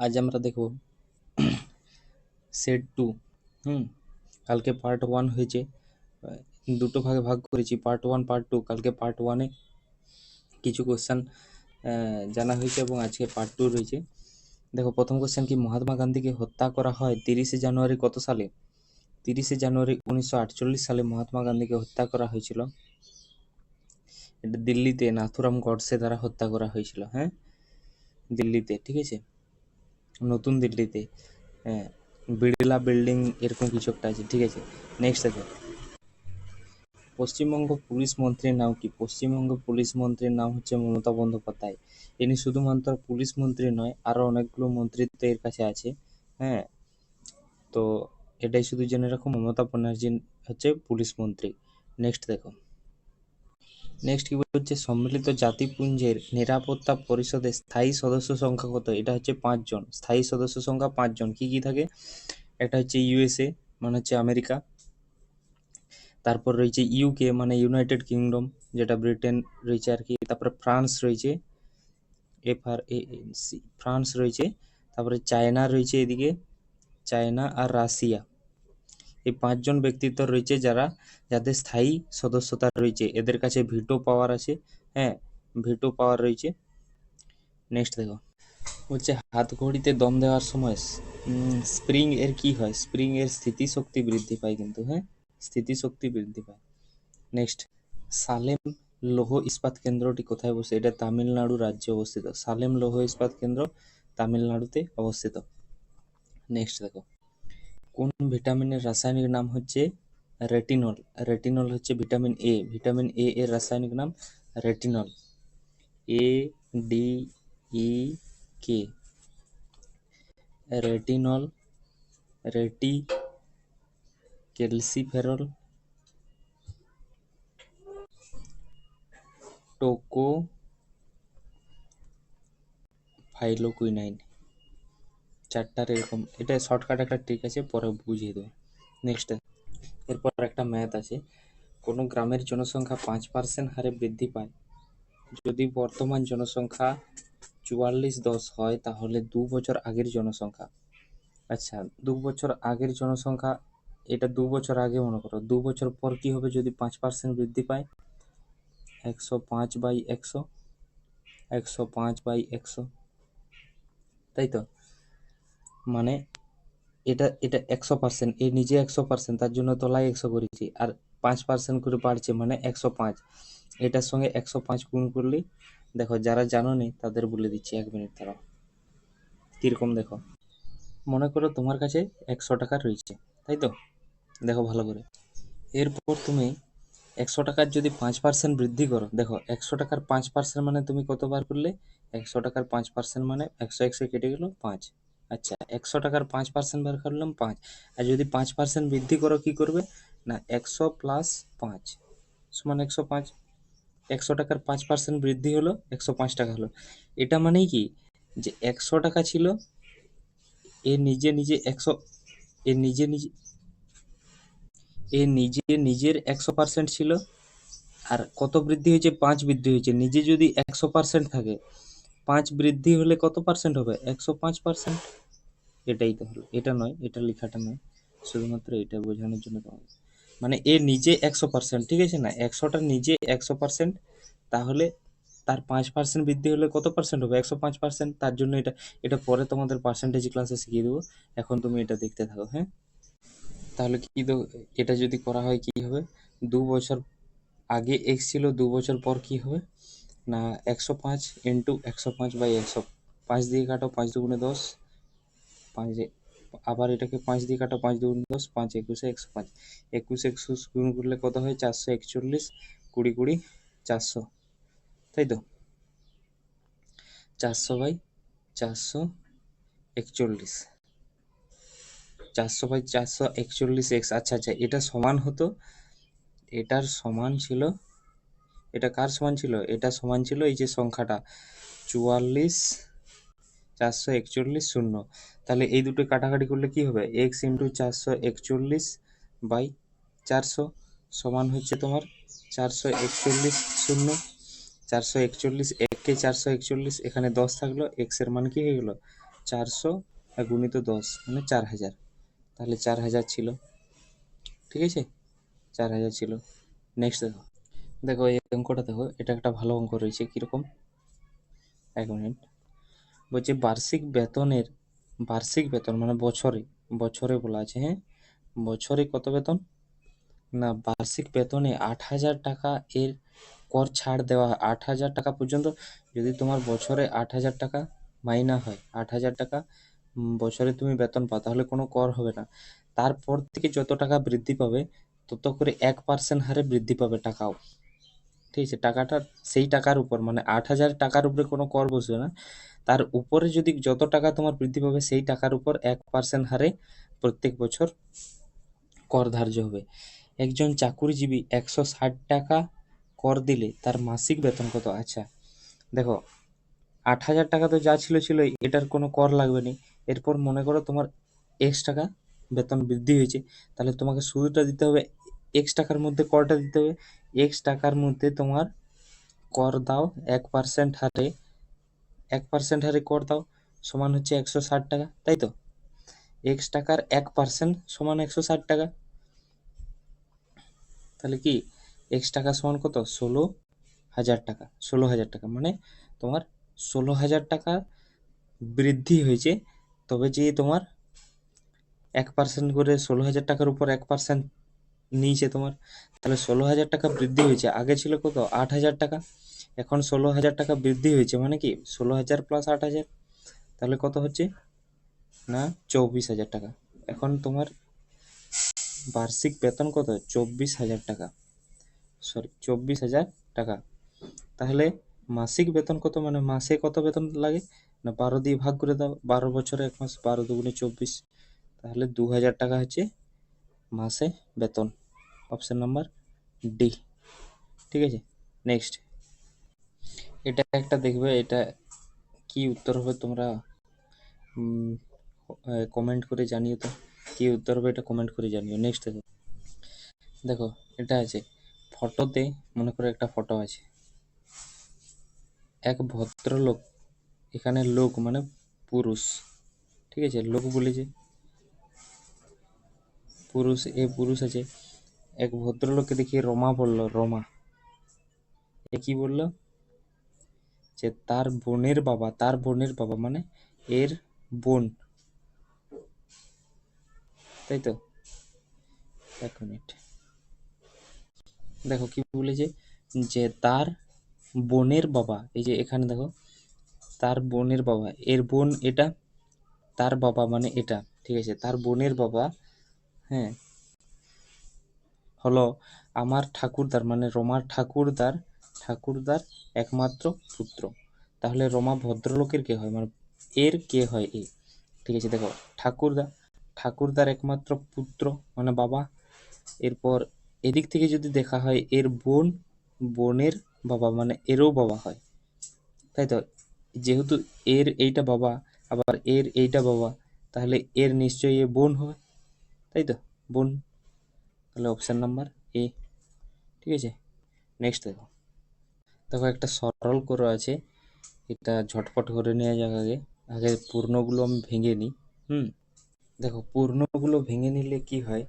আজ আমরা দেখব সেট 2। কালকে পার্ট 1 হয়েছে, দুটো ভাগে ভাগ করেছি, পার্ট 1 পার্ট 2। কালকে পার্ট 1-এ কিছু কোশ্চেন জানা হয়েছে এবং আজকে পার্ট 2 রয়েছে। দেখো, প্রথম কোশ্চেন কি, মহাত্মা গান্ধীকে হত্যা করা হয় 30শে জানুয়ারি কত সালে? 30শে জানুয়ারি 1948 সালে মহাত্মা গান্ধীকে হত্যা করা হয়েছিল। এটা দিল্লিতে নাথুরাম গডসে দ্বারা হত্যা করা হয়েছিল। হ্যাঁ, দিল্লিতে, ঠিক আছে, নতুন দিল্লিতে, হ্যাঁ, বিড়লা বিল্ডিং এরকম কিছু একটা আছে, ঠিক আছে। নেক্সট দেখো, পশ্চিমবঙ্গ পুলিশ মন্ত্রীর নাম কি? পশ্চিমবঙ্গ পুলিশ মন্ত্রীর নাম হচ্ছে মমতা বন্দ্যোপাধ্যায়। ইনি শুধুমাত্র পুলিশ মন্ত্রী নয়, আরও অনেকগুলো মন্ত্রিত্ব এর কাছে আছে। হ্যাঁ, তো এটাই শুধু জেনে রাখো, মমতা ব্যানার্জি হচ্ছে পুলিশ মন্ত্রী। নেক্সট দেখো, নেক্সট কি বলছে, সম্মিলিত জাতিপুঞ্জের নিরাপত্তা পরিষদের স্থায়ী সদস্য সংখ্যা কত? এটা হচ্ছে 5 জন। স্থায়ী সদস্য সংখ্যা 5 জন। কি কি থাকে? একটা হচ্ছে ইউএসএ, মানে হচ্ছে আমেরিকা। তারপর রয়েছে ইউকে, মানে ইউনাইটেড কিংডম, যেটা ব্রিটেন রয়েছে আর কি। তারপরে ফ্রান্স রয়েছে, FRANC, ফ্রান্স রয়েছে। তারপরে চায়না রয়েছে এদিকে, চায়না আর রাশিয়া। এই 5 জন ব্যক্তিত্ব রয়েছে যাদের স্থায়ী সদস্যতা রয়েছে, এদের কাছে ভিটো পাওয়ার আছে। হ্যাঁ, ভিটো পাওয়ার রয়েছে। নেক্সট দেখো, হচ্ছে হাত ঘড়িতে দম দেওয়ার সময় স্প্রিং এর কি হয়? স্প্রিং এর স্থিতিশক্তি বৃদ্ধি পায় কিন্তু। হ্যাঁ, স্থিতিশক্তি বৃদ্ধি পায়। নেক্সট, সালেম লৌহ ইস্পাত কেন্দ্রটি কোথায় অবস্থিত? এটা তামিলনাড়ু রাজ্যে অবস্থিত। সালেম লৌহ ইস্পাত কেন্দ্র তামিলনাড়ুতে অবস্থিত। নেক্সট দেখো, কোন ভিটামিনের রাসায়নিক নাম হচ্ছে রেটিনল? রেটিনল হচ্ছে ভিটামিন এ। ভিটামিন এ এর রাসায়নিক নাম retinol, ADEK। Retinol, রেটি, calciferol, Toko ফাইলোকুইনাইন, চারটার এরকম। এটা শর্টকাট একটা ট্রিক আছে, পরে বুঝিয়ে দেবো। নেক্সট, এরপর একটা ম্যাথ আছে। কোনো গ্রামের জনসংখ্যা 5% হারে বৃদ্ধি পায় যদি বর্তমান জনসংখ্যা 4410 হয়, তাহলে 2 বছর আগের জনসংখ্যা। আচ্ছা, 2 বছর আগের জনসংখ্যা, এটা 2 বছর আগে মনে করো। 2 বছর পর কি হবে যদি 5% বৃদ্ধি পায়? 105/100, 105/100, তাই তো? মানে এটা এটা 100%, এ নিজে 100%, তার জন্য তলায় 100 করেছি, আর 5% করে বাড়ছে, মানে 105। এটার সঙ্গে 105 গুণ করলেই, দেখো যারা জানো নি তাদের বলে দিচ্ছি, 1 মিনিট দাঁড়াও। কিরকম দেখো, মনে করো তোমার কাছে 100 টাকা রয়েছে, তাই তো? দেখো ভালো করে, এরপর তুমি 100 টাকার যদি 5% বৃদ্ধি করো, দেখো 100 টাকার 5% মানে তুমি কতবার করলে? 100 টাকার 5% মানে 100 কেটে গেল 5। আচ্ছা, 100 টাকার 5% বার করলাম 5। আর যদি 5% বৃদ্ধি করো, কি করবে না, 100 প্লাস 5 সমান 105। 100 টাকার 5% বৃদ্ধি হলো, 105 টাকা হলো। এটা মানেই কি, যে 100 টাকা ছিল, এ নিজে নিজে 100, এ নিজে নিজে এ নিজে নিজের 100% ছিল। আর কত বৃদ্ধি হয়েছে? 5 বৃদ্ধি হয়েছে। নিজে যদি 100% থাকে, 5 বৃদ্ধি হলে কত পার্সেন্ট হবে? 105%। এটাই তো হলো, এটা নয়, এটা লেখাটা নয়, শুধুমাত্র এটা বোঝানোর জন্য তোমাকে। মানে এ নিজে 100%, ঠিক আছে না, 100টা নিজে 100%, তাহলে তার 5% বৃদ্ধি হলে কত পার্সেন্ট হবে? 105%। তার জন্য এটা, এটা পরে তোমাদের পার্সেন্টেজ ক্লাসে শিখিয়ে দেবো। এখন তুমি এটা দেখতে থাকো। হ্যাঁ, তাহলে কি এটা যদি করা হয় কি হবে? 2 বছর আগে এক্স ছিল, 2 বছর পর কি হবে না, 105 ইন্টু 105/100। 5 দিয়ে কাটো, 5 দুগুণে 10, 5 আবার এটাকে 5 দিয়ে কাটো, 5 দুগুণে 10, 5 একুশে 105। 21 গুণ করলে কত হয়? 441, 20 20 400, তাই তো? 400/441, 400/441 আচ্ছা আচ্ছা, এটা সমান হতো, এটার সমান ছিল, এটা কার সমান ছিল? এটা সমান ছিল এই যে সংখ্যাটা 44, 441 শূন্য। তাহলে এই দুটো কাটাকাটি করলে কি হবে? x ইন্টু 441/400 সমান হচ্ছে তোমার 441 শূন্য। 441, এককে 441, এখানে 10 থাকলো, x এর মান কি হয়ে গেল? 400 আর গুণিত 10 মানে 4000, তাহলে 4000 ছিল, ঠিক আছে, 4000 ছিল। নেক্সট দেখো, দেখো এই অঙ্কটা দেখো, এটা একটা ভালো অঙ্ক রয়েছে। কীরকম, এক মিনিট, বলছে বার্ষিক বেতন মানে বছরে, বছরে বলা আছে, হ্যাঁ, বছরে কত বেতন না, বার্ষিক বেতনে 8,000 টাকা এর কর ছাড় দেওয়া হয়। 8,000 টাকা পর্যন্ত যদি তোমার বছরে 8,000 টাকা মাইনা হয়, 8,000 টাকা বছরে তুমি বেতন পাও, তাহলে কোনো কর হবে না। তারপর থেকে যত টাকা বৃদ্ধি পাবে তত করে 1% হারে বৃদ্ধি পাবে টাকাও, ঠিক আছে। টাকাটা সেই টাকার উপর, মানে 8,000 টাকার উপরে কোনো কর বসবে না, তার উপরে যদি যত টাকা তোমার বৃদ্ধি পাবে সেই টাকার উপর 1% হারে প্রত্যেক বছর কর ধার্য হবে। একজন চাকুরিজীবী 160 টাকা কর দিলে তার মাসিক বেতন কত? আচ্ছা দেখো, 8,000 টাকা তো যা ছিল ছিল, এটার কোনো কর লাগবে না। এরপর মনে করো তোমার এক্স টাকা বেতন বৃদ্ধি হয়েছে, তাহলে তোমাকে শুরুটা দিতে হবে এক্স টাকার মধ্যে, করটা দিতে হবে এক্স টাকার মধ্যে তোমার কর দাও 1% হারে, 1% হারে কর দাও, সমান হচ্ছে 160 টাকা, তাই তো। এক্স টাকার 1% সমান 160 টাকা, তাহলে কি এক্স টাকা সমান কত? 16,000 টাকা। 16,000 টাকা মানে তোমার 16,000 টাকা বৃদ্ধি হয়েছে, তবে যে তোমার 1% করে 16,000 টাকার উপর 1% নিয়েছে তোমার, তাহলে 16,000 টাকা বৃদ্ধি হয়েছে। আগে ছিল কত? 8,000 টাকা, এখন 16,000 টাকা বৃদ্ধি হয়েছে, মানে কি 16,000 প্লাস 8,000, তাহলে কত হচ্ছে না 24,000 টাকা। এখন তোমার বার্ষিক বেতন কত? 24,000 টাকা, সরি 24,000 টাকা। তাহলে মাসিক বেতন কত, মানে মাসে কত বেতন লাগে না, 12 দিয়ে ভাগ করে দাও, 12 বছরে 1 মাস, 12 দুগুণে 24, তাহলে 2,000 টাকা হচ্ছে মাসে বেতন। অপশন নাম্বার ডি, ঠিক আছে। নেক্সট, এটা একটা দেখবে, এটা কি উত্তর হবে তোমরা কমেন্ট করে জানিও তো, কি উত্তর হবে এটা কমেন্ট করে জানিও। নেক্সট দেখো, দেখো এটা আছে ফটোতে, মনে করো একটা ফটো আছে, এক ভদ্রলোক, এখানে লোক মানে পুরুষ, ঠিক আছে, লোক বলেছে, পুরুষ, এ পুরুষ আছে, এক ভদ্রলোককে দেখিয়ে রমা বলল, রমা এ কি বললো, যে তার বোনের বাবা মানে এর বোন, তাই তো। এক মিনিট, দেখো কি বলেছে, যে তার বোনের বাবা, এই যে এখানে দেখো, তার বোনের বাবা, এর বোন এটা, তার বাবা মানে এটা, ঠিক আছে, তার বোনের বাবা, হ্যাঁ, হলো আমার ঠাকুরদার, মানে রমার ঠাকুরদার একমাত্র পুত্র। তাহলে রমা ভদ্রলোকের কে হয়, মানে এর কে হয়, এ, ঠিক আছে। দেখো ঠাকুরদার একমাত্র পুত্র মানে বাবা, এরপর এদিক থেকে যদি দেখা হয় এর বোনের বাবা মানে এরও বাবা হয়, তাই তো। যেহেতু এর এইটা বাবা, আবার এর এইটা বাবা, তাহলে এর নিশ্চয়ই এ বোন হবে, তাই তো, বোন। তাহলে অপশন নাম্বার এ, ঠিক আছে। নেক্সট দেখো, দেখো একটা সরল করে আছে, এটা ঝটপট করে নেওয়া যাক। আগে আগে পূর্ণগুলো আমি ভেঙে নিই। দেখো পূর্ণগুলো ভেঙে নিলে কি হয়,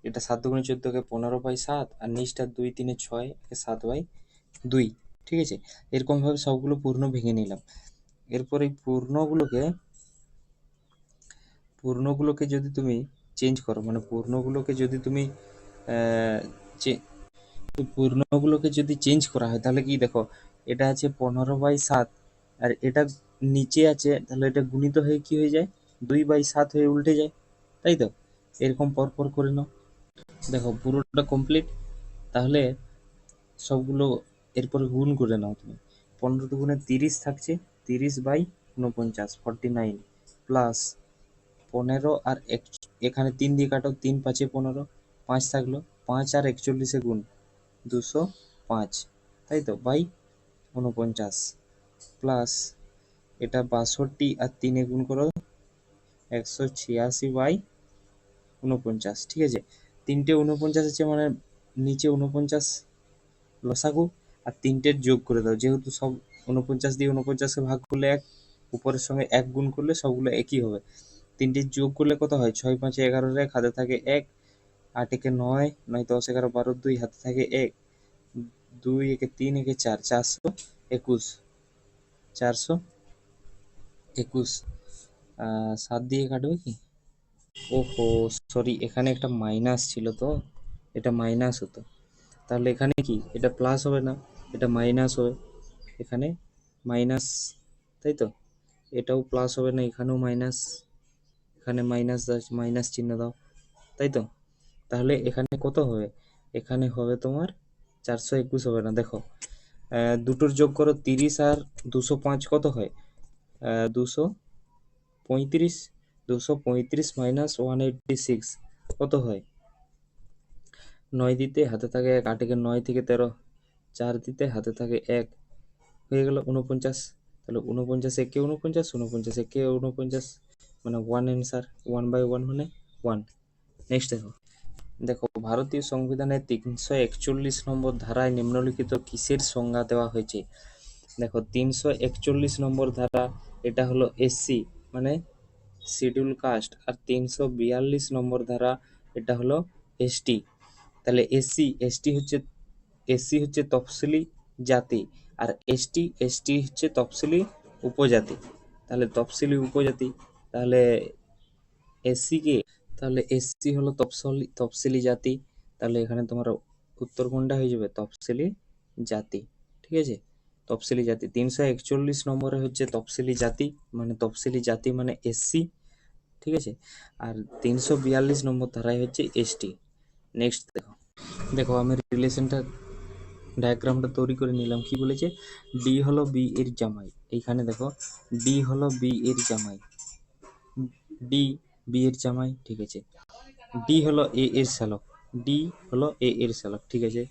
এটা 7 দুগুণে 14 15/7, আর নিচটা 2 3 6 7/2, ঠিক আছে। এরকমভাবে সবগুলো পূর্ণ ভেঙে নিলাম। এরপর এই পূর্ণগুলোকে যদি তুমি চেঞ্জ করো, মানে পূর্ণগুলোকে যদি তুমি পূর্ণগুলোকে যদি চেঞ্জ করা হয়, তাহলে কি দেখো, এটা আছে 15/7, আর এটা নিচে আছে, তাহলে এটা গুণিত হয়ে কি হয়ে যায়, 2/7 হয়ে উল্টে যায়, তাই তো। এরকম পরপর করে নাও, দেখো পুরোটা কমপ্লিট। তাহলে সবগুলো এরপরে গুণ করে নাও তুমি, 15 দুগুণে 30 থাকছে, 30/49 49, প্লাস 15 আর এখানে 3 দিয়ে কাটো, 3 5 15, 5 থাকলো, 5 আর 41 গুণ 205, তাই তো, বাই 49, প্লাস এটা 62 আর 3 গুণ করো 186/49, ঠিক আছে। তিনটে 49 আছে, মানে নিচে 49 লসাগু, আর তিনটের যোগ করে দাও, যেহেতু সব 49 দিয়ে 49কে ভাগ করলে 1, উপরের সঙ্গে 1 গুণ করলে সবগুলো একই হবে। 3টি যোগ করলে কত হয়? 6 5 11 1 হাতে থাকে 1, 8 একে 9, 9 10 11 12 2 হাতে থাকে 1, 2 একে 3 একে 4, 421, 421। 7 দিয়ে কাটবে কি? ওহো, সরি, এখানে একটা মাইনাস ছিল, তো এটা মাইনাস হতো। তাহলে এখানে কি এটা প্লাস হবে না, এটা মাইনাস হবে। এখানে মাইনাস, তাই তো? এটাও প্লাস হবে না, এখানেও মাইনাস, এখানে মাইনাস, মাইনাস চিহ্ন দাও, তাই তো? তাহলে এখানে কত হবে? এখানে হবে তোমার 421 হবে না, দেখো। দুটোর যোগ করো, 30 আর 205 কত হয়? 235। 235 মাইনাস 186 কত হয়? 9 দিতে হাতে থাকে 1, 8 একে 9 থেকে 13, 4 দিতে হাতে থাকে 1, হয়ে গেল 49। তাহলে 49 একে 49, 49 একে 49, মানে 1 অ্যান্সার, 1/1 মানে 1। নেক্সট দেখো, দেখো ভারতীয় সংবিধানের 341 নম্বর ধারায় নিম্নলিখিত কিসের সংজ্ঞা দেওয়া হয়েছে? দেখো 341 নম্বর ধারা, এটা হলো এসসি মানে শিডিউল কাস্ট, আর 342 নম্বর ধারা, এটা হলো এসটি। তাহলে এসসি হচ্ছে তফসিলি জাতি, আর এসটি হচ্ছে তফসিলি উপজাতি। তাহলে তফসিলি উপজাতি, তাহলে এসসি কে, তাহলে এসসি হলো তফসিলি জাতি। তাহলে এখানে তোমার উত্তর কোনটা হয়ে যাবে? তফসিলি জাতি, ঠিক আছে? তফসিলি জাতি 341 নম্বরে হচ্ছে তফসিলি জাতি, মানে এসসি, ঠিক আছে? আর 342 নম্বর ধারায় হচ্ছে এসটি। নেক্সট দেখো, দেখো আমি রিলেশনটা ডায়াগ্রামটা তৈরি করে নিলাম। কি বলেছে? ডি হলো বি এর জামাই। এইখানে দেখো, ডি হলো বি এর জামাই, ডি বি এর জামাই, ঠিক আছে? ডি হলো এ এর শ্যালক, ডি হলো এ এর শ্যালক, ঠিক আছে?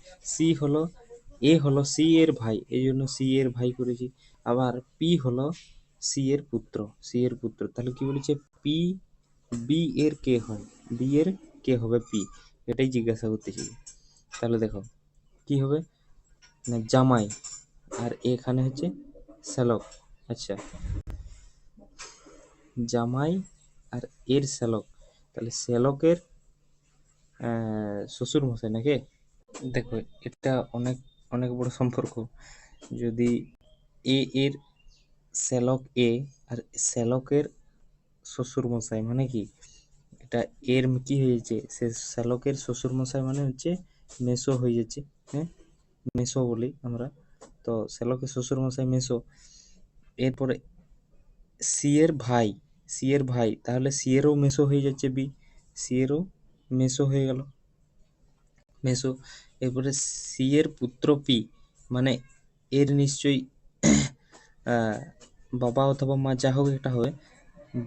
এ হলো সি এর ভাই, এই জন্য সি এর ভাই করেছি। আবার পি হলো সি এর পুত্র। তাহলে কি বলেছে? পি বি এর কে হয়? বি এর কে হবে? পি। এটাই জিজ্ঞাসা করতেছি। তাহলে দেখো কি হবে না, জামাই, আর এখানে হচ্ছে শ্যালক। আচ্ছা, জামাই আর এর শ্যালক, তাহলে শ্যালকের শ্বশুর মশাই নাকি? দেখো এটা অনেক অনেক বড় সম্পর্ক। যদি এ এর শ্যালক এ আর শ্যালকের শ্বশুর মশাই, মানে কি এটা এর কি হয়ে যাচ্ছে? সে শ্যালকের শ্বশুর মশাই মানে হচ্ছে মেসো হয়ে যাচ্ছে, হ্যাঁ, মেসো বলি আমরা। তো শ্যালকের শ্বশুর মশাই মেসো। এরপরে সি এর ভাই, তাহলে সি এরও মেসো হয়ে যাচ্ছে বি, সি এরও মেসো হয়ে গেল, মেসো। এরপরে সি এর পুত্র পি, মানে এর নিশ্চয়ই বাবা অথবা মা, যা হোক একটা হবে,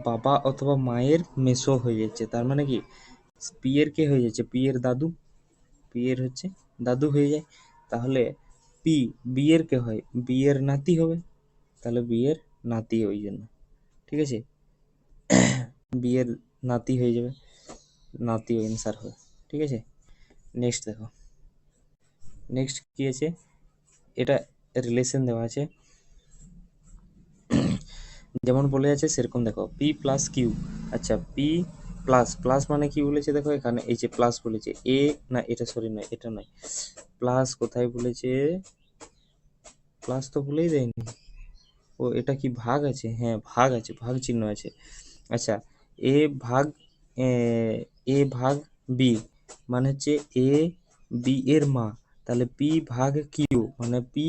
বাবা অথবা মায়ের মেসো হয়ে যাচ্ছে। তার মানে কি পি এর কে হয়ে যাচ্ছে? পি এর দাদু, পি এর হচ্ছে দাদু হয়ে যায়। তাহলে পি বি এর কে হয়? বি এর নাতি হবে, তাহলে বি এর নাতি, ওই জন্য, ঠিক আছে? বি এর নাতি হয়ে যাবে, নাতি অ্যান্সার হবে, ঠিক আছে? নেক্সট দেখো, নেক্সট কি আছে? এটা রিলেশন দেওয়া আছে, যেমন বলে আছে সেরকম দেখো, পি প্লাস কিউ। আচ্ছা, পি প্লাস, প্লাস মানে কি বলেছে? দেখো এখানে এই যে প্লাস বলেছে, এ না, এটা সরি নয়, এটা নয়, প্লাস কোথায় বলেছে? প্লাস তো বলেই দেয়নি। ও, এটা কি ভাগ আছে? হ্যাঁ, ভাগ আছে, ভাগ চিহ্ন আছে। আচ্ছা, এ ভাগ এ এ ভাগ বি, মানে হচ্ছে এ বি এর মা। তাহলে পি ভাগ কিউ, মানে পি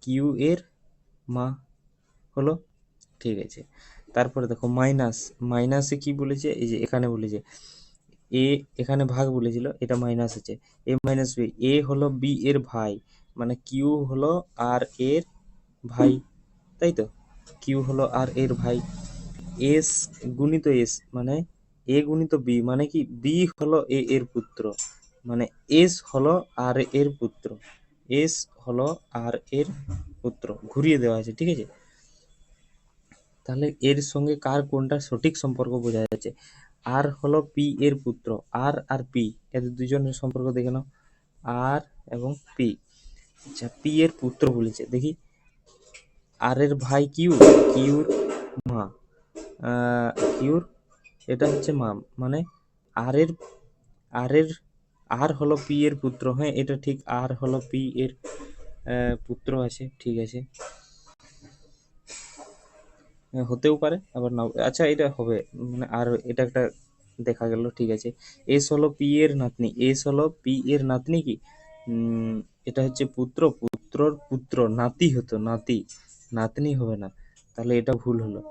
কিউ এর মা হলো, ঠিক আছে? তারপরে দেখো মাইনাস, মাইনাসে কি বলেছে? এই যে এখানে বলেছে এ, এখানে ভাগ বলেছিল, এটা মাইনাস আছে, এ মাইনাস বি। এ হলো বি এর ভাই, মানে কিউ হলো আর এর ভাই, তাই তো? কিউ হলো আর এর ভাই। এস গুণিত এস, মানে এ গুণিত বি, মানে কি বি হলো এ এর পুত্র, মানে এস হলো আর এর পুত্র, এস হলো আর এর পুত্র, ঘুরিয়ে দেওয়া আছে, ঠিক আছে? তাহলে এর সঙ্গে কার কোনটা সঠিক সম্পর্ক বোঝা যাচ্ছে? আর হলো পি এর পুত্র, আর পি এদের দুজনের সম্পর্ক দেখে নাও, আর এবং পি। আচ্ছা, পি এর পুত্র বলেছে, দেখি আর এর ভাই কিউ, কিউর মা, কিউর এটা হচ্ছে মা, মানে আর এর আর এর আর হলো পি এর পুত্র। হ্যাঁ, এটা ঠিক, আর হলো পি এর পুত্র আছে, ঠিক আছে, হতেও পারে আবার নাও। আচ্ছা, এটা হবে, মানে আর এটা একটা দেখা গেল, ঠিক আছে। এস হলো পি এর নাতনি, এস হলো পি এর নাতনি কি, এটা হচ্ছে পুত্র, পুত্রর পুত্র, নাতি হতো, নাতি, নাতনি হবে না, তাহলে এটা ভুল হলো।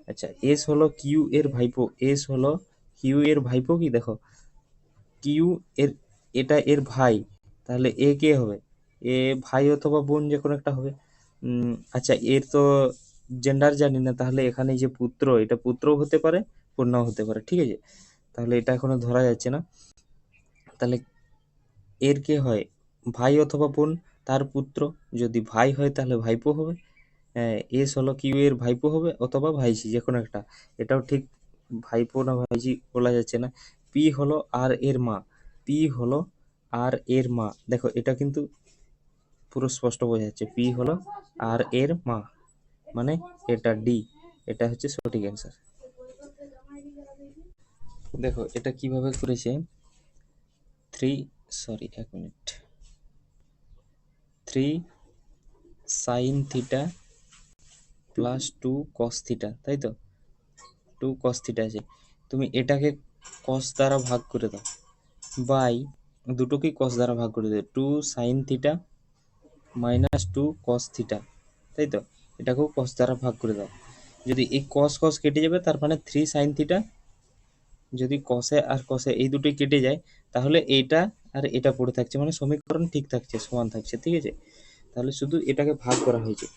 আচ্ছা, এস হলো কিউ এর ভাইপো, এস হলো কিউ এর ভাইপো কি, দেখো কিউ এর, এটা এর ভাই, তাহলে এ কে হবে, এ ভাই অথবা বোন যে কোনো একটা হবে। আচ্ছা, এর তো জেন্ডার জানি না, তাহলে এখানে যে পুত্র, এটা পুত্রও হতে পারে, কন্যাও হতে পারে, ঠিক আছে, তাহলে এটা এখনো ধরা যাচ্ছে না। তাহলে এর কে হয়, ভাই অথবা বোন, তার পুত্র, যদি ভাই হয় তাহলে ভাইপো হবে। এস হলো কিউ এর ভাইপো হবে অথবা ভাইঝি, যে কোনো একটা, এটাও ঠিক, ভাইপো না ভাইঝি বলা যাচ্ছে না। পি হলো আর এর মা, পি হলো আর এর মা, দেখো এটা কিন্তু পুরো স্পষ্ট বোঝা যাচ্ছে, পি হলো আর এর মা, মানে এটা ডি, এটা হচ্ছে সঠিক অ্যান্সার। দেখো এটা কিভাবে করেছে, three, sorry 1 minute, 3 sin θ plus 2 cos θ, তাই তো, 2 cos θ আছে, তুমি এটাকে cos দ্বারা ভাগ করে দাও, বাই, দুটোকেই cos দ্বারা ভাগ করে দাও, 2 sin θ মাইনাস 2 cos θ, তাই তো, এটাকেও cos দ্বারা ভাগ করে দাও, যদি এই cos cos কেটে যাবে, তার মানে 3 sin θ, যদি কসে আর কসে এই দুটোই কেটে যায়, তাহলে এইটা আর এটা পড়ে থাকছে, মানে সমীকরণ ঠিক থাকছে, সমান থাকছে, ঠিক আছে, তাহলে শুধু এটাকে ভাগ করা হয়েছে।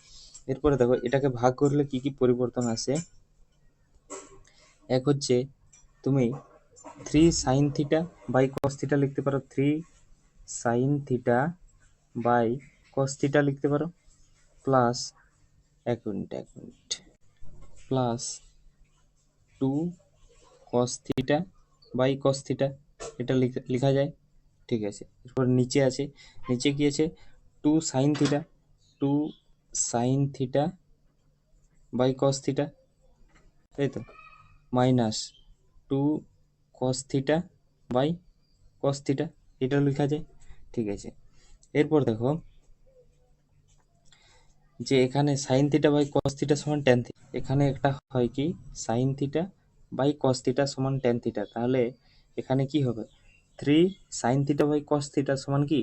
এরপরে দেখো এটাকে ভাগ করলে কি কি পরিবর্তন আসে। এক হচ্ছে তুমি 3 sin θ বাই cos θ লিখতে পারো, 3 sin θ বাই cos θ লিখতে পারো, plus 1 minute plus 2 cos θ by cos θ, এটা লেখা যায়, ঠিক আছে। এরপর নিচে আছে, নিচে কি আছে, 2 sin θ, 2 sin θ বাই cos θ, তাই তো, মাইনাস 2 cos θ বাই cos θ, এটা লেখা যায়, ঠিক আছে। এরপর দেখো যে এখানে sin θ বাই cos θ সমান tan θ, এখানে একটা হয় কি sin θ বাই cos θ সমান tan θ, তাহলে এখানে কি হবে, 3 sin θ বাই cos θ সমান কি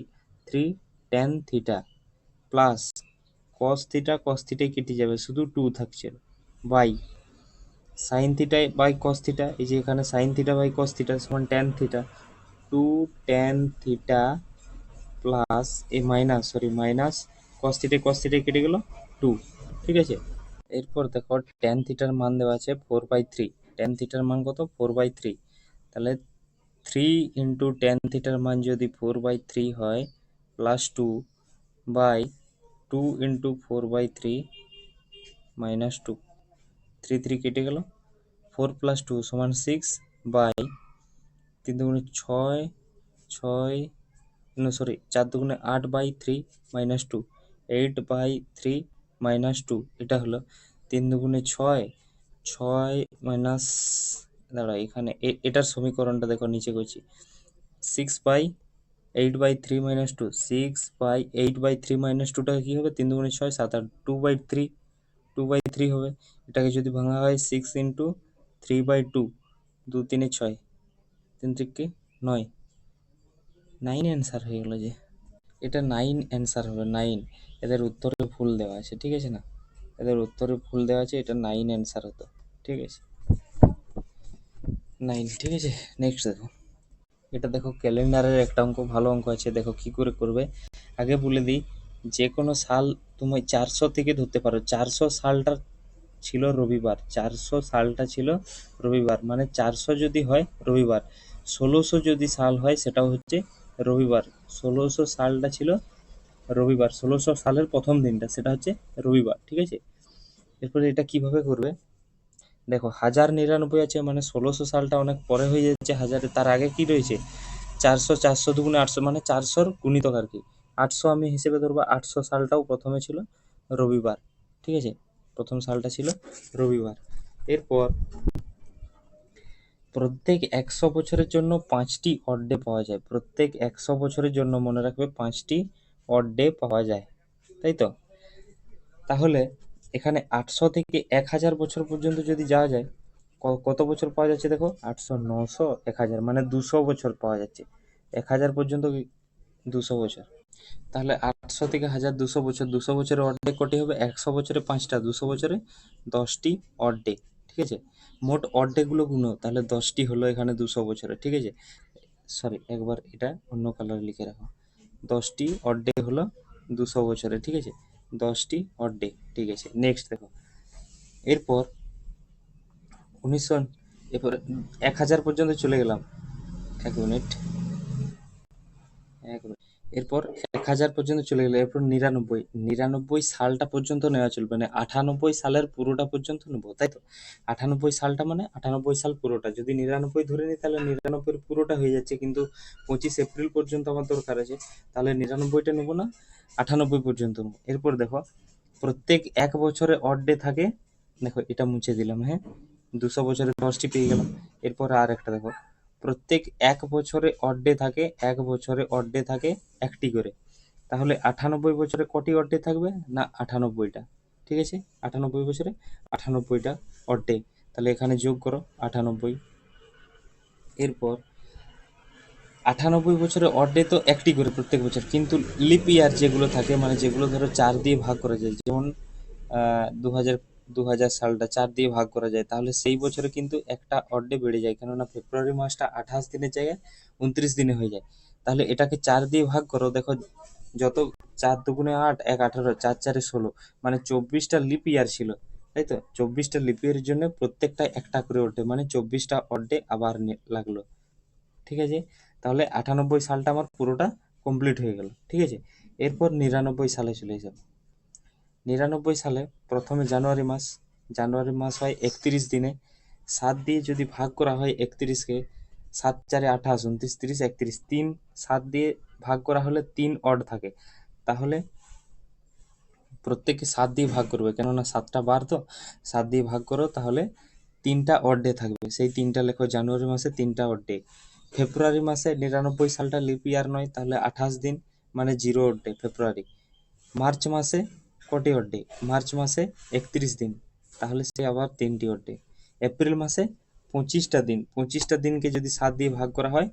3 tan θ, প্লাস cos θ কেটে যাবে, শুধু 2 থাকছে, বাই sin θ বাই cos θ, এই যে এখানে sin θ বাই cos θ সমান tan θ, 2 tan θ প্লাস এই মাইনাস, সরি মাইনাস cos θ কেটে গেল 2, ঠিক আছে। এরপর দেখো tan থিটার মান দেওয়া আছে 4/3, tan থিটার মান কত, 4/3, তাহলে 3 × tan থিটার মান যদি 4/3 হয়, প্লাস 2 বাই 2 × 4/3 মাইনাস 2, 3 3 কেটে গেল, 4 + 2 সমান 6 বাই 3 দুগুণে 6, 6 no সরি 4 দুগুণে 8/3 মাইনাস 2, 8/3 মাইনাস 2, এটা হলো 3 দুগুণে 6, 6 মাইনাস, দাঁড়া এখানে এটার সমীকরণটা দেখো নিচে করছি, 6/8/3 মাইনাস 2, 6/8/3 মাইনাস 2টাকে কী হবে, 3 দুগুণে 6, 7 8, 2/3, 2/3 হবে, এটাকে যদি ভাঙা হয় 6 × 3/2, 2 3 6, 3 3 9, 9 অ্যান্সার হয়ে গেল যে, এটা 9 অ্যান্সার হবে, 9, এদের উত্তরে ভুল দেওয়া আছে, ঠিক আছে না, এদের উত্তরে ভুল দেওয়া আছে, এটা 9 অ্যান্সার হতো, ঠিক আছে, 9, ঠিক আছে। নেক্সট দেখো, এটা দেখো ক্যালেন্ডারের একটা অঙ্ক, ভালো অঙ্ক আছে, দেখো কি করে করবে। আগে বলে দিই, যে কোনো সাল তুমি 400 থেকে ধরতে পারো, 400 সালটা ছিল রবিবার, 400 সালটা ছিল রবিবার, মানে 400 যদি হয় রবিবার, 1600 যদি সাল হয় সেটাও হচ্ছে রবিবার, 1600 সালটা ছিল রবিবার, 1600 সালের প্রথম দিনটা সেটা হচ্ছে রবিবার, ঠিক আছে। এরপরে এটা কিভাবে করবে, দেখো 1099 আছে, মানে 1600 সালটা অনেক পরে হয়ে যাচ্ছে, হাজারে তার আগে কি রয়েছে 400, 400 দুগুণে 800, মানে 400-র গুণিতক আর কি, 800 আমি হিসেবে ধরবো, 800 সালটাও প্রথমে ছিল রবিবার, ঠিক আছে, প্রথম সালটা ছিল রবিবার। এরপর প্রত্যেক 100 বছরের জন্য 5টি অড ডে পাওয়া যায়। প্রত্যেক 100 বছরের জন্য মনে রাখবে 5টি অড ডে পাওয়া যায়, তাই তো? তাহলে এখানে 800 থেকে 1000 বছর পর্যন্ত যদি যাওয়া যায়, কত বছর পাওয়া যাচ্ছে দেখো, 800, 900, 1000, মানে 200 বছর পাওয়া যাচ্ছে। 1000 পর্যন্ত 200 বছর। তাহলে 800 থেকে 1000, 200 বছর। 200 বছরে অড ডে কটি হবে? 100 বছরে 5টা, 200 বছরে 10টি অড ডে, ঠিক আছে? মোট অড ডে গুলো গুনো, তাহলে 10টি হলো এখানে 200 বছরে, ঠিক আছে? সরি, একবার এটা অন্য কালার লিখে রাখো। 10টি অড ডে হলো 200 বছরে, ঠিক আছে? 10টি অড ডে, ঠিক আছে। নেক্সট দেখো, এরপর 1900, এরপর 1000 পর্যন্ত চলে গেলাম। এক মিনিট। এরপর 1000 পর্যন্ত চলে গেলে, এরপর 99 সালটা পর্যন্ত নেওয়া চলবে না, 98 সালের পুরোটা পর্যন্ত নেবো, তাই তো? 98 সালটা মানে 98 সাল পুরোটা। যদি 99 ধরে নিই তাহলে 99 পুরোটা হয়ে যাচ্ছে, কিন্তু 25 এপ্রিল পর্যন্ত আমার দরকার আছে, তাহলে 99টা নেবো না, 98 পর্যন্ত নেবো। এরপর দেখো, প্রত্যেক 1 বছরে অড ডে থাকে। দেখো এটা মুছে দিলাম, হ্যাঁ, 200 বছরে 10টি পেয়ে গেলাম। এরপর আর একটা দেখো, প্রত্যেক 1 বছরে অড ডে থাকে, 1 বছরে অড ডে থাকে 1টি করে। তাহলে 98 বছরে কটি অড ডে থাকবে? না, 98টা, ঠিক আছে? 98 বছরে 98টা অড ডে। তাহলে এখানে যোগ করো 98। এরপর 98 বছরে অড ডে তো 1টি করে প্রত্যেক বছর, কিন্তু লিপ ইয়ার যেগুলো থাকে, মানে যেগুলো ধরো 4 দিয়ে ভাগ করা যায়, যেমন 2000, 2000 সালটা 4 দিয়ে ভাগ করা যায়, তাহলে সেই বছরে কিন্তু একটা অড ডে বেড়ে যায়, কেননা ফেব্রুয়ারি মাসটা 28 দিনের জায়গায় 29 দিনে হয়ে যায়। তাহলে এটাকে 4 দিয়ে ভাগ করো, দেখো যত, 4 দুগুণে 8, 1 18, 4 4 16, মানে 24টা লিপ ইয়ার ছিল, তাই তো? 24টা লিপ ইয়ারের জন্য প্রত্যেকটা একটা করে ওঠে, মানে 24টা অড ডে আবার লাগলো, ঠিক আছে? তাহলে 98 সালটা আমার পুরোটা কমপ্লিট হয়ে গেল, ঠিক আছে? এরপর 99 সালে চলে যাব। 99 সালে প্রথমে জানুয়ারি মাস হয় 31 দিনে। 7 দিয়ে যদি ভাগ করা হয় 31কে, 7 4 28, 29 30, 31, 7 দিয়ে ভাগ করা হলে 3 অড থাকে, তাহলে প্রত্যেককে 7 দিয়ে ভাগ করবে, কেননা 7টা বার তো, 7 দিয়ে ভাগ করো, তাহলে 3টা অড ডে থাকবে। সেই 3টা লেখো, জানুয়ারি মাসে 3টা অড ডে। ফেব্রুয়ারি মাসে 99 সালটা লিপ ইয়ার নয়, তাহলে 28 দিন, মানে 0 অড ডে ফেব্রুয়ারি। মার্চ মাসে কটি অড ডে? মার্চ মাসে 31 দিন, তাহলে সে আবার 3টি অড ডে। এপ্রিল মাসে 25টা দিন, 25টা দিনকে যদি 7 দিয়ে ভাগ করা হয়,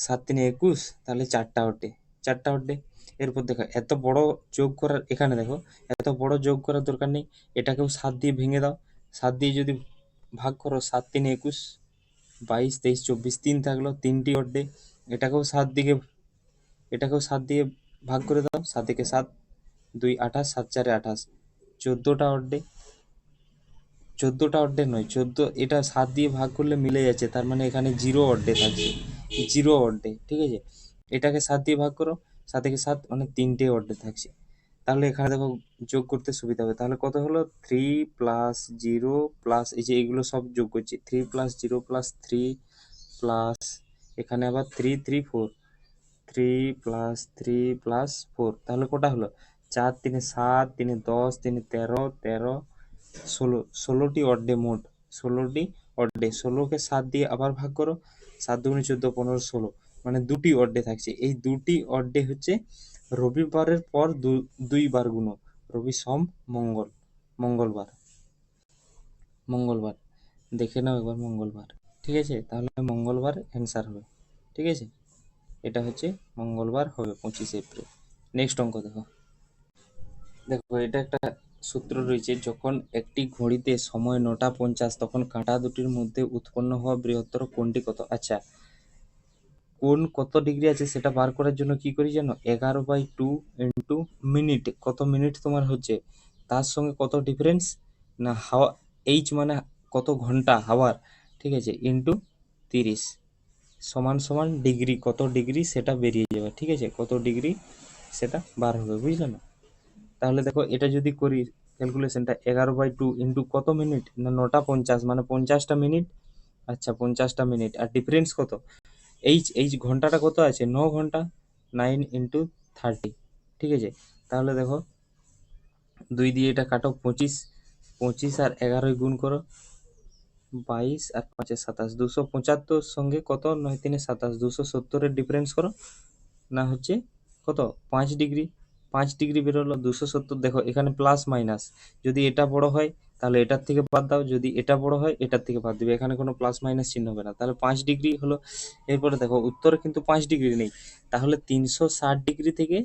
7 3 21, তাহলে 4টা অড ডে, 4টা অড ডে। এরপর দেখো, এত বড় যোগ করার, এখানে দেখো এত বড় যোগ করার দরকার নেই, এটাকেও 7 দিয়ে ভেঙে দাও। 7 দিয়ে যদি ভাগ করো, 7 3 21, 22 23 24, 3 থাকলো, 3টি অড ডে। এটাকেও 7 দিয়ে ভাগ করে দাও, 7 একে 7, 2 28, 7 4 28, 14টা অড ডে। 14টা অড ডে নয়, 14, এটা 7 দিয়ে ভাগ করলে মিলে যাচ্ছে, তার মানে এখানে 0 অড ডে থাকছে, 0 অড ডে, ঠিক আছে? এটাকে 7 দিয়ে ভাগ করো, 7 একে 7, মানে 3টে অড ডে থাকছে। তাহলে এখানে দেখো যোগ করতে সুবিধা হবে। তাহলে কত হলো? 3 প্লাস 0 প্লাস, এই যে এগুলো সব যোগ করছি, 3 প্লাস 0 প্লাস 3 প্লাস, এখানে আবার 3 3 4, 3 প্লাস 3 প্লাস 4, তাহলে কটা হলো? 4 3 7, 3 10, 3 13, 13 16, 16টি অড ডে মোট, 16টি অড ডে। 16কে 7 দিয়ে আবার ভাগ করো, 7 দুগুণে 14, 15 16, মানে 2টি অড ডে থাকছে। এই 2টি অড ডে হচ্ছে রবিবারের পর 2বার গুণ, রবি সোম মঙ্গল, মঙ্গলবার, মঙ্গলবার, দেখে নাও একবার মঙ্গলবার, ঠিক আছে? তাহলে মঙ্গলবার অ্যান্সার হবে, ঠিক আছে? এটা হচ্ছে মঙ্গলবার হবে 25 এপ্রিল। নেক্সট অঙ্ক দেখো। দেখো এটা একটা সূত্র রয়েছে, যখন একটি ঘড়িতে সময় 9টা 50, তখন কাঁটা দুটির মধ্যে উৎপন্ন হওয়া বৃহত্তর কোণটি কত? আচ্ছা, কোণ কত ডিগ্রি আছে সেটা বার করার জন্য কি করি জানো? 11/2 ইন্টু মিনিট, কত মিনিট তোমার হচ্ছে, তার সঙ্গে কত ডিফারেন্স, না হাওয়া, এইচ মানে কত ঘন্টা, হাওয়ার, ঠিক আছে, ইন্টু 30, সমান সমান ডিগ্রি, কত ডিগ্রি সেটা বেরিয়ে যাবে, ঠিক আছে? কত ডিগ্রি সেটা বার হবে, বুঝলে না? তাহলে দেখো এটা যদি করি ক্যালকুলেশনটা, 11/2 ইন্টু কত মিনিট, না 9টা 50, মানে 50টা মিনিট। আচ্ছা, 50টা মিনিট, আর ডিফারেন্স কত? এইচ ঘন্টাটা কত আছে? 9 ঘন্টা, 9 ইন্টু 30, ঠিক আছে? তাহলে দেখো 2 দিয়ে এটা কাটো, 25, 25 আর 11 গুণ করো, 22 আর 5 27, 275 সঙ্গে কত 9 3 27, 270 ডিফারেন্স করো, না হচ্ছে কত 5 ডিগ্রি, 5 ডিগ্রি বেরোলো। 270, দেখো এখানে প্লাস মাইনাস, যদি এটা বড় হয় তাহলে এটার থেকে বাদ দাও, যদি এটা বড় হয় এটার থেকে বাদ দিবে, এখানে কোনো প্লাস মাইনাস চিহ্ন হবে না, তাহলে 5 ডিগ্রি হলো। এরপরে দেখো উত্তরে কিন্তু 5 ডিগ্রি নেই, তাহলে 360 ডিগ্রি থেকে,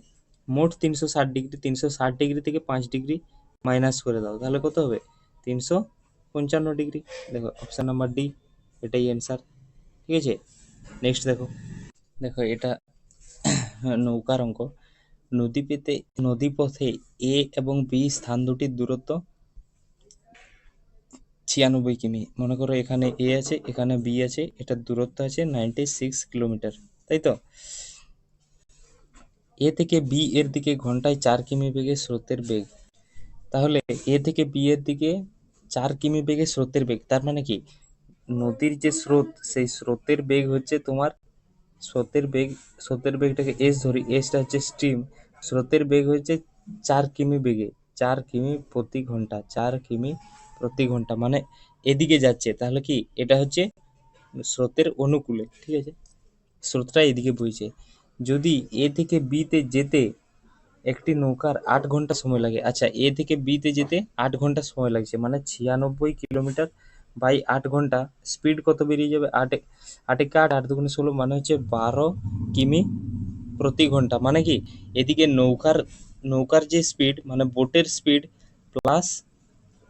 মোট 360 ডিগ্রি, 360 ডিগ্রি থেকে 5 ডিগ্রি মাইনাস করে দাও, তাহলে কত হবে 355 ডিগ্রি। দেখো অপশন নাম্বার ডি, এটাই অ্যান্সার। ঠিক আছে, নেক্সট দেখো। দেখো এটা নৌকার অঙ্ক। নদীপথে এ এবং বি স্থান দুটির দূরত্ব 96 কিমি। মনে করো এখানে এ আছে, এখানে বি আছে, এটার দূরত্ব আছে 96 কিলোমিটার, তাই তো। এ থেকে বি এর দিকে ঘন্টায় 4 কিমি বেগে স্রোতের বেগ, তাহলে এ থেকে বি এর দিকে 4 কিমি বেগে স্রোতের বেগ, তার মানে কি নদীর যে স্রোত, সেই স্রোতের বেগ হচ্ছে তোমার, স্রোতের বেগটাকে এস ধরি, এসটা হচ্ছে স্ট্রিম, স্রোতের বেগ হচ্ছে 4 কিমি বেগে, 4 কিমি প্রতি ঘন্টা, 4 কিমি প্রতি ঘন্টা, মানে এদিকে যাচ্ছে, তাহলে কি এটা হচ্ছে স্রোতের অনুকূলে, ঠিক আছে, স্রোতটা এদিকে বইছে। যদি এ থেকে বিতে যেতে একটি নৌকার 8 ঘন্টা সময় লাগে, আচ্ছা এ থেকে বিতে যেতে 8 ঘন্টা সময় লাগছে, মানে 96 কিলোমিটার বাই 8 ঘন্টা, স্পিড কত বেরিয়ে যাবে, আট, আটে আট, 8 দুগুণে 16, মানে হচ্ছে 12 কিমি প্রতি ঘন্টা। মানে কি এদিকে নৌকার যে স্পিড, মানে বোটের স্পিড প্লাস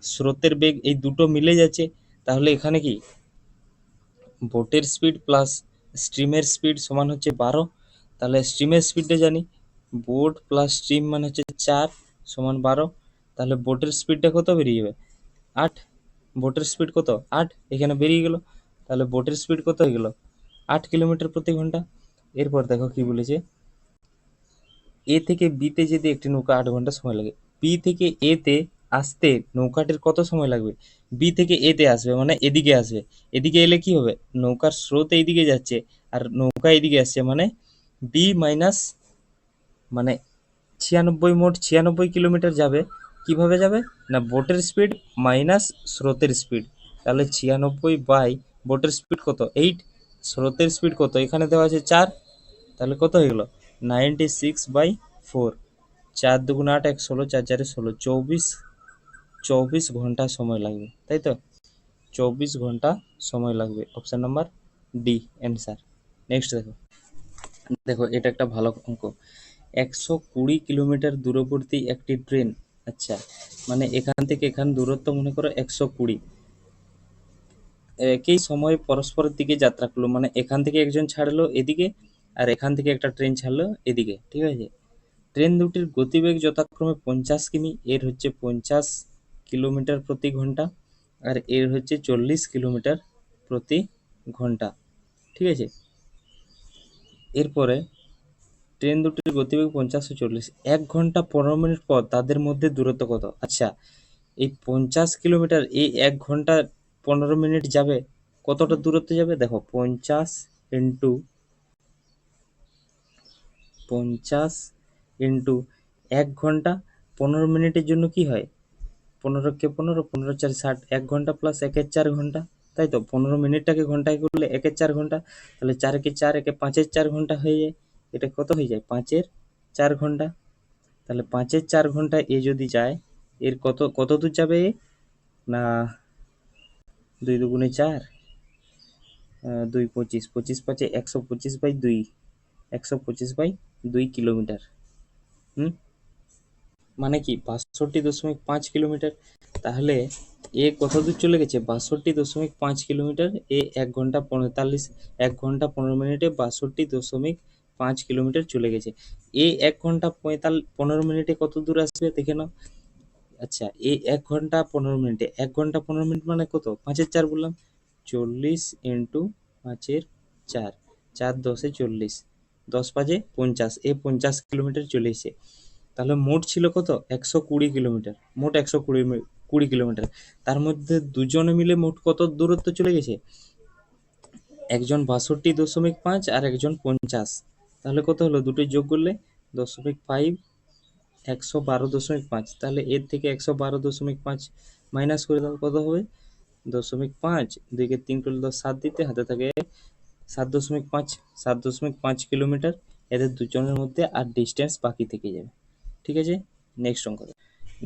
স্রোতের বেগ, এই দুটো মিলে যাচ্ছে, তাহলে এখানে কি বোটের স্পিড প্লাস স্ট্রিমের স্পিড সমান হচ্ছে 12, তাহলে স্ট্রিমের স্পিডটা জানি, বোট প্লাস স্ট্রিম মানে হচ্ছে 4 সমান 12, তাহলে বোটের স্পিডটা কত বেরিয়ে যাবে 8, বোটের স্পিড কত 8, এখানে বেরিয়ে গেল, তাহলে বোটের স্পিড কত হয়ে গেল 8 কিলোমিটার প্রতি ঘন্টা। এরপর দেখো কি বলেছে, এ থেকে বিতে যেতে একটি নৌকা 8 ঘন্টা সময় লাগে, বি থেকে এ তে আসতে নৌকাটির কত সময় লাগবে, বি থেকে এ তে আসবে মানে এদিকে আসবে, এদিকে এলে কি হবে, নৌকার স্রোত এইদিকে যাচ্ছে আর নৌকা এদিকে আসছে, মানে বি মাইনাস, মানে 96, মোট 96 কিলোমিটার যাবে, কিভাবে যাবে না বোটের স্পিড মাইনাস স্রোতের স্পিড, তাহলে 96 বাই বোটের স্পিড কত 8, স্রোতের স্পিড কত এখানে দেওয়া আছে 4, তাহলে কত হয়ে গেল 96/4, 4 2 8, 1 16, 4 4 16, 24 ঘন্টা সময় লাগবে, তাই তো, 24 ঘন্টা সময় লাগবে, option number D answer. Next দেখো, দেখো এটা একটা ভালো অঙ্ক। 120 কিলোমিটার দূরবর্তী একটি ট্রেন, আচ্ছা মানে এখান থেকে এখান দূরত্ব মনে করো 120, একই সময় পরস্পরের দিকে যাত্রা করলো, মানে এখান থেকে একজন ছাড়লো এদিকে আর এখান থেকে একটা ট্রেন ছাড়লো এদিকে, ঠিক আছে। ট্রেন দুটির গতিবেগ যথাক্রমে 50 কিমি, এর হচ্ছে 50 কিলোমিটার প্রতি ঘন্টা আর এর হচ্ছে 40 কিলোমিটার প্রতি ঘন্টা, ঠিক আছে। এরপরে ট্রেন দুটির গতিবেগ 50 ও 40, 1 ঘন্টা 15 মিনিট পর তাদের মধ্যে দূরত্ব কত, আচ্ছা এই 50 কিলোমিটার, এই 1 ঘন্টা 15 মিনিট যাবে, কতটা দূরত্ব যাবে, দেখো 50 ইন্টু 1 ঘন্টা 15 মিনিটের জন্য কি হয়, 15 কে 15, 15 4 60, 1 ঘন্টা প্লাস 1/4 ঘন্টা, তাই তো, 15 মিনিটটাকে ঘন্টায় করলে 1/4 ঘন্টা, তাহলে 4 কে 4, 5/4 ঘন্টা হয়ে যায়, এটা কত হয়ে যায় 5/4 ঘন্টা, তাহলে 5/4 ঘন্টা এ যদি যায়, এর কত কত দূর যাবে এ, না 2 2 4, 2 25, 25 5 125/2, 125/2 কিলোমিটার, হুম, মানে কি 62.5 কিলোমিটার, তাহলে এ কত দূর চলে গেছে 62.5 কিলোমিটার, এ 1 ঘন্টা 15 মিনিটে 62.5 কিলোমিটার চলে গেছে, এ 1 ঘন্টা 15 মিনিটে কত দূর আসবে দেখে নাও, আচ্ছা এই 1 ঘন্টা 15 মিনিটে, 1 ঘন্টা 15 মিনিট মানে কত 5/4 বললাম, 40 × 5/4, 4 10 40, 10 5 50, এ 50 কিলোমিটার চলে এসেছে, তাহলে মোট ছিল কত 120 কিলোমিটার, মোট 120 কিলোমিটার, তার মধ্যে দুজনে মিলে মোট কত দূরত্ব চলে গেছে, একজন 62.5 আর একজন 50, তাহলে কত হলো দুটো যোগ করলে 0.5, 112.5, তাহলে এর থেকে 112.5 মাইনাস করে দাও, কত হবে 0.5, 2 কে 3 করলে 10, 7 দিতে হাতে থাকে 7.5, 7.5 কিলোমিটার। এদের দুজনের মধ্যে আর ডিস্টেন্স বাকি থেকে যাবে। ঠিক আছে, নেক্সট অঙ্ক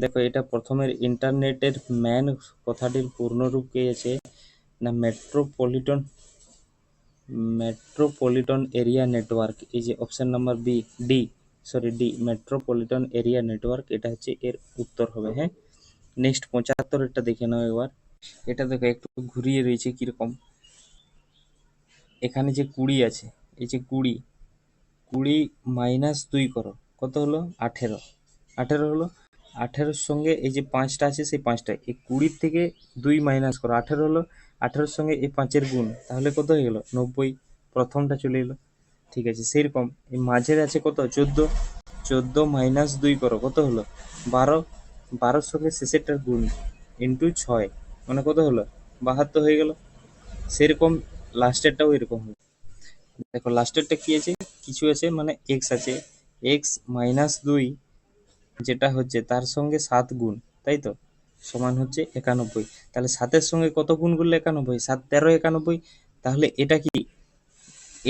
দেখো। এটা প্রথমের ইন্টারনেটের ম্যান কথাটির পূর্ণরূপ কি আছে না মেট্রোপলিটন এরিয়া নেটওয়ার্ক। এই যে option number D metropolitan area network, এটা হচ্ছে এর উত্তর হবে। হ্যাঁ, নেক্সট 75 এটা দেখে নাও একবার। এটা দেখো একটু ঘুরিয়ে রয়েছে কিরকম। এখানে যে 20 আছে, এই যে 20 মাইনাস 2 করো, কত হলো 18। 18 হলো, 18-র সঙ্গে এই যে 5টা আছে, সেই 5টা এই 20 থেকে 2 মাইনাস করো, 18 হলো। 18-র সঙ্গে এই 5-এর গুণ, তাহলে কত হয়ে গেল 90, প্রথমটা চলে এলো। ঠিক আছে, সেরকম এই মাঝের আছে কত 14, 14 মাইনাস 2 করো, কত হলো 12। 12-র সঙ্গে শেষেরটার গুণ ইন্টু 6, মানে কত হলো 72 হয়ে গেল। সেরকম লাস্টেরটাও এরকম হবে। দেখো লাস্টেরটা কি আছে, কিছু আছে মানে এক্স আছে, এক্স মাইনাস 2 যেটা হচ্ছে তার সঙ্গে 7 গুণ, তাই তো, সমান হচ্ছে 91। তাহলে 7-এর সঙ্গে কত গুণ করলে 91, 7 13 91। তাহলে এটা কি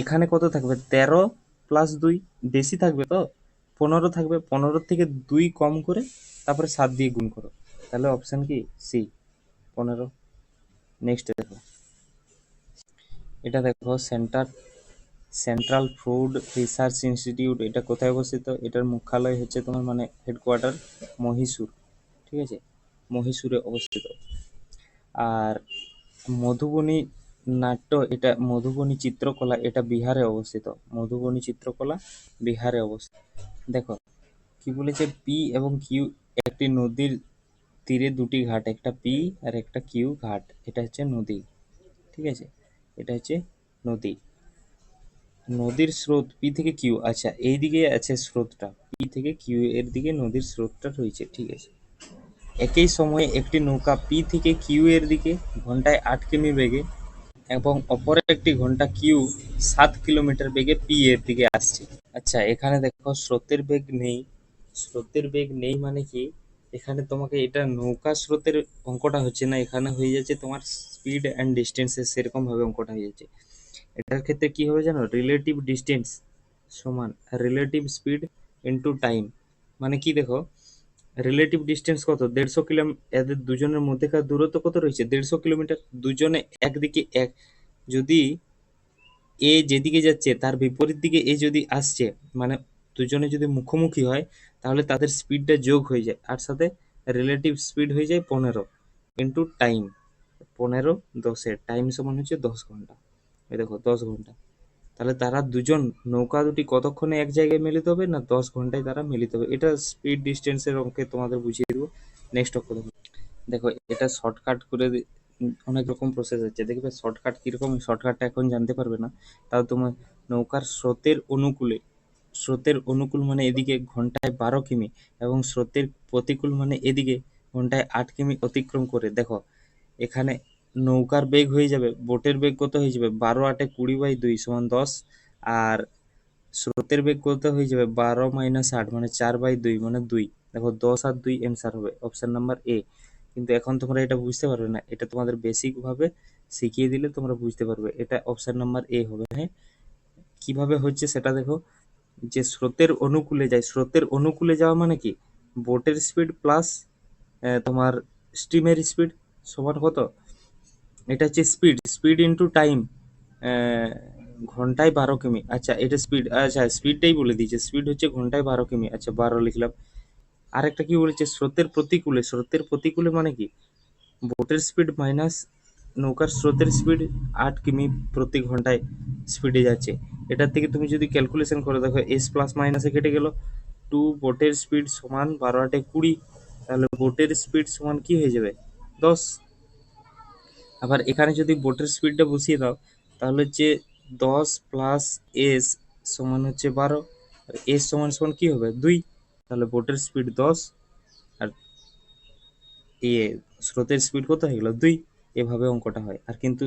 এখানে কত থাকবে 13 প্লাস 2, বেশি থাকবে তো 15 থাকবে, 15 থেকে 2 কম করে তারপরে 7 দিয়ে গুণ করো, তাহলে অপশন কি সি 15। নেক্সট দেখো, এটা দেখো সেন্ট্রাল ফুড রিসার্চ ইনস্টিটিউট, এটা কোথায় অবস্থিত? এটার মুখ্যালয় হচ্ছে তোমার মানে হেডকোয়ার্টার মহীশূর। ঠিক আছে, মহীশূরে অবস্থিত। আর মধুবনী মধুবনী চিত্রকলা, এটা বিহারে অবস্থিত। মধুবনী চিত্রকলা বিহারে অবস্থিত। দেখো কি বলেছে, পি এবং কিউ একটি নদীর তীরে দুটি ঘাট, একটা পি আর একটা কিউ ঘাট, এটা হচ্ছে নদী। ঠিক আছে, এটা হচ্ছে নদী। নদীর স্রোত পি থেকে কিউ, আচ্ছা এই দিকে আছে স্রোতটা, পি থেকে কিউ এর দিকে নদীর স্রোতটা রয়েছে। ঠিক আছে, একই সময়ে একটি নৌকা পি থেকে কিউ এর দিকে ঘন্টায় 8 কিমি বেগে এবং অপর একটি ঘন্টা কিউ 7 কিলোমিটার বেগে পি এর দিকে আসছে। আচ্ছা এখানে দেখো স্রোতের বেগ নেই। স্রোতের বেগ নেই মানে কি, এখানে তোমাকে এটা নৌকা স্রোতের অঙ্কটা হচ্ছে না, এখানে হয়ে যাচ্ছে তোমার স্পিড অ্যান্ড ডিস্টেন্সের সেরকম ভাবে অঙ্কটা হয়ে যাচ্ছে। এটার ক্ষেত্রে কি হবে জানো, রিলেটিভ ডিস্টেন্স সমান রিলেটিভ স্পিড ইনটু টাইম। মানে কি দেখো, রিলেটিভ ডিস্টেন্স কত 150 কিলোমিটার, এদের দুজনের মধ্যেকার দূরত্ব কত রয়েছে 150 কিলোমিটার। দুজনে একদিকে এক, যদি এ যেদিকে যাচ্ছে তার বিপরীত দিকে এ যদি আসছে, মানে দুজনে যদি মুখোমুখি হয়, তাহলে তাদের স্পিডটা যোগ হয়ে যায়, আর সাথে রিলেটিভ স্পিড হয়ে যায় 15 ইন্টু টাইম। 15 10-এর টাইম সমান হচ্ছে 10 ঘন্টা। এই দেখো 10 ঘন্টা। তাহলে তারা দুজন নৌকা দুটি কতক্ষণে এক জায়গায় মিলিত হবে না 10 ঘন্টায় তারা মিলিত হবে। এটা স্পিড ডিস্টেন্সের অঙ্কে তোমাদের বুঝিয়ে দেবো। নেক্সট অঙ্ক দেখো। দেখো এটা শর্টকাট করে অনেক রকম প্রসেস আছে, দেখবে শর্টকাট কিরকম, শর্টকাটটা এখন জানতে পারবে না, তাও তোমার নৌকার স্রোতের অনুকূল মানে এদিকে ঘন্টায় 12 কিমি এবং স্রোতের প্রতিকূল মানে এদিকে ঘন্টায় 8 কিমি অতিক্রম করে। দেখো এখানে নৌকার বেগ হয়ে যাবে, বোটের বেগ কত হয়ে যাবে 12 8 20/2 সমান 10, আর স্রোতের বেগ কত হয়ে যাবে 12 - 8 মানে 4/2 মানে 2। দেখো 10 আর 2 অ্যান্সার হবে অপশন নাম্বার এ। কিন্তু এখন তোমরা এটা বুঝতে পারবে না, এটা তোমাদের বেসিক ভাবে শিখিয়ে দিলে তোমরা বুঝতে পারবে, এটা অপশন নাম্বার এ হবে। হ্যাঁ, কিভাবে হচ্ছে সেটা দেখো। যে স্রোতের অনুকূলে যায়, স্রোতের অনুকূলে যাওয়া মানে কি, বোটের স্পিড প্লাস তোমার স্টিমের স্পিড সমান কত, এটা হচ্ছে স্পিড, স্পিড ইনটু টাইম, ঘন্টায় 12 কিমি। আচ্ছা এটা স্পিড, আচ্ছা স্পিডটাই বলে দিয়েছে, স্পিড হচ্ছে ঘন্টায় 12 কিমি, আচ্ছা 12 লিখলাম। আরেকটা কি বলেছে, স্রোতের প্রতিকূলে, স্রোতের প্রতিকূলে মানে কি, বোটের স্পিড মাইনাস নৌকার স্রোতের স্পিড 8 কিমি প্রতি ঘন্টায় স্পিডে যাচ্ছে। এটার থেকে তুমি যদি ক্যালকুলেশন করে দেখো, এস প্লাস মাইনাসে কেটে গেল, 2 বোটের স্পিড সমান 12 × 8 = 20, তাহলে বোটের স্পিড সমান কি হয়ে যাবে 10। আবার এখানে যদি বোটের স্পিডটা বসিয়ে দাও, তাহলে হচ্ছে 10 প্লাস এস সমান হচ্ছে 12, আর এস সমান সমান কি হবে 2, তাহলে বোটের স্পিড 10 আর ইয়ে স্রোতের স্পিড কত হয়ে গেল 2। এভাবে অঙ্কটা হয়। আর কিন্তু